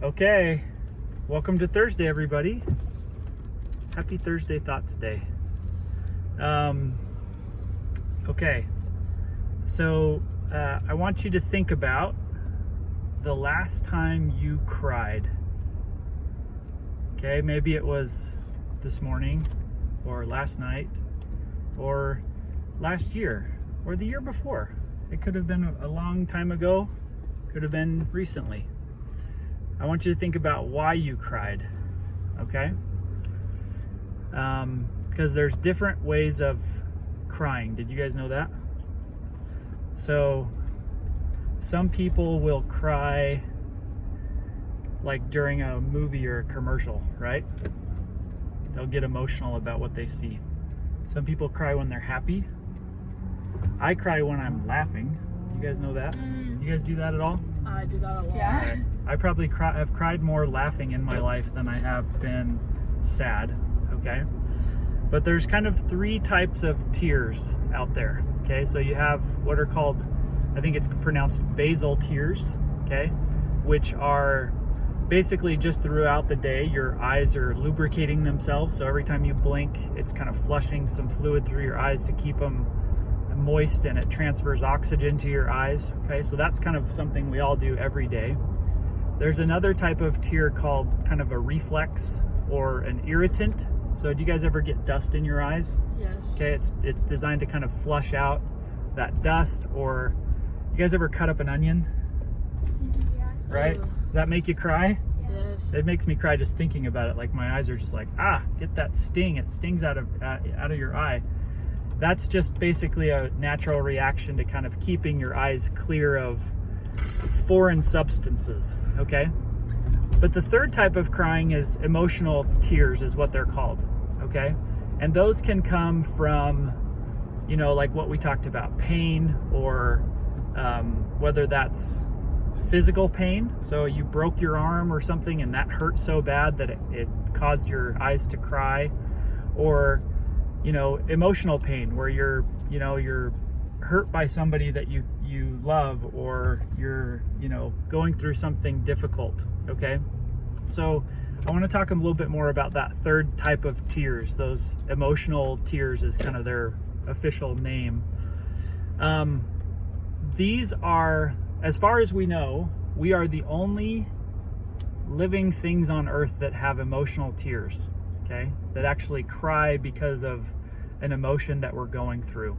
Okay, welcome to Thursday, everybody. Happy Thursday Thoughts Day. Okay, so I want you to think about the last time you cried. Okay, maybe it was this morning, or last night, or last year, or the year before. It could have been a long time ago, could have been recently. I want you to think about why you cried, okay? Because there's different ways of crying. Did you guys know that? So some people will cry like during a movie or a commercial, right? They'll get emotional about what they see. Some people cry when they're happy. I cry when I'm laughing. You guys know that? You guys do that at all? I do that a lot. Yeah. I probably have cried more laughing in my life than I have been sad, okay? But there's kind of three types of tears out there, okay? So you have what are called, I think it's pronounced basal tears, okay? Which are basically just throughout the day, your eyes are lubricating themselves. So every time you blink, it's kind of flushing some fluid through your eyes to keep them moist, and it transfers oxygen to your eyes, okay? So that's kind of something we all do every day. There's another type of tear called kind of a reflex or an irritant. So do you guys ever get dust in your eyes? Yes. Okay, it's designed to kind of flush out that dust. Or you guys ever cut up an onion? Yeah. Right? Ew. Does that make you cry? Yes. It makes me cry just thinking about it. Like my eyes are just like, get that sting. It stings out of your eye. That's just basically a natural reaction to kind of keeping your eyes clear of foreign substances, okay? But the third type of crying is emotional tears, is what they're called, okay? And those can come from, like what we talked about, pain, or whether that's physical pain. So you broke your arm or something and that hurt so bad that it caused your eyes to cry, or emotional pain where you're hurt by somebody that you love, or you're going through something difficult, okay? So I want to talk a little bit more about that third type of tears. Those emotional tears is kind of their official name. These are, as far as we know, we are the only living things on earth that have emotional tears, okay? That actually cry because of an emotion that we're going through.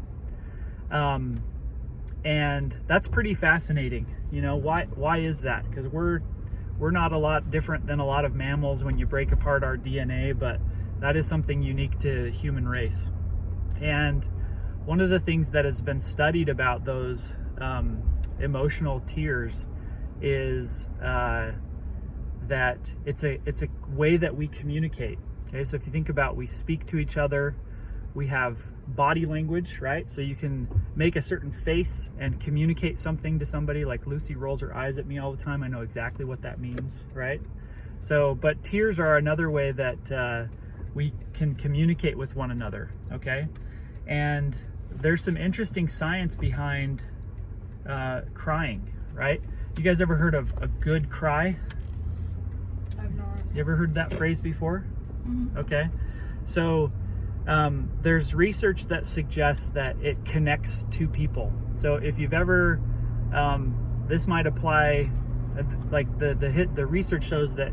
And that's pretty fascinating. Why is that? Because we're not a lot different than a lot of mammals when you break apart our DNA, but that is something unique to human race. And one of the things that has been studied about those emotional tears is that it's a way that we communicate. Okay, so if you think about, we speak to each other, we have body language, right? So you can make a certain face and communicate something to somebody. Like Lucy rolls her eyes at me all the time. I know exactly what that means, right? So, but tears are another way that we can communicate with one another, okay? And there's some interesting science behind crying, right? You guys ever heard of a good cry? I've not. You ever heard that phrase before? Mm-hmm. Okay, so there's research that suggests that it connects two people. So if you've ever, this might apply, like the research shows that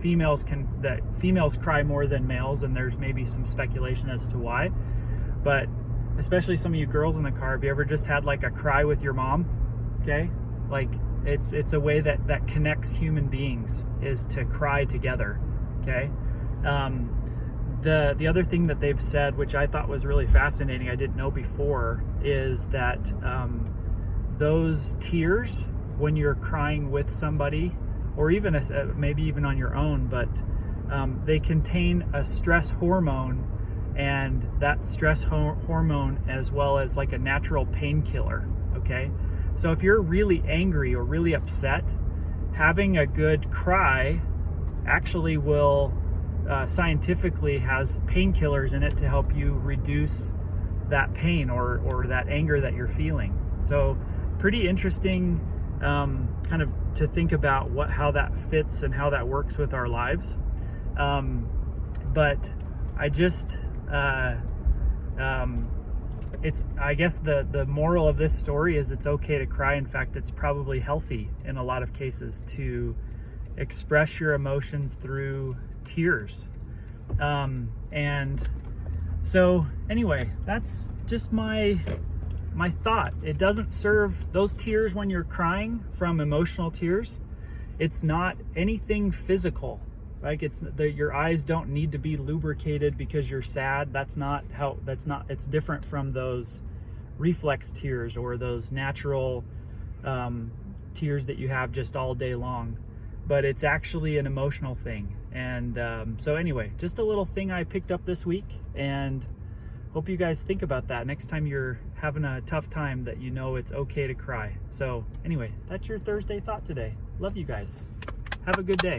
females cry more than males, and there's maybe some speculation as to why. But especially some of you girls in the car, have you ever just had like a cry with your mom? Okay, like it's a way that connects human beings, is to cry together. Okay. The other thing that they've said, which I thought was really fascinating, I didn't know before, is that those tears, when you're crying with somebody, or even maybe even on your own, but they contain a stress hormone, and that stress hormone, as well as like a natural painkiller, okay? So if you're really angry or really upset, having a good cry actually will scientifically has painkillers in it to help you reduce that pain or that anger that you're feeling. So pretty interesting kind of to think about how that fits and how that works with our lives. But I just, it's, I guess the moral of this story is it's okay to cry. In fact, it's probably healthy in a lot of cases to express your emotions through tears. And so anyway, that's just my thought. It doesn't serve those tears when you're crying from emotional tears. It's not anything physical. Like your eyes don't need to be lubricated because you're sad. It's different from those reflex tears or those natural tears that you have just all day long. But it's actually an emotional thing. And so anyway, just a little thing I picked up this week, and hope you guys think about that next time you're having a tough time, that you know it's okay to cry. So anyway, that's your Thursday thought today. Love you guys. Have a good day.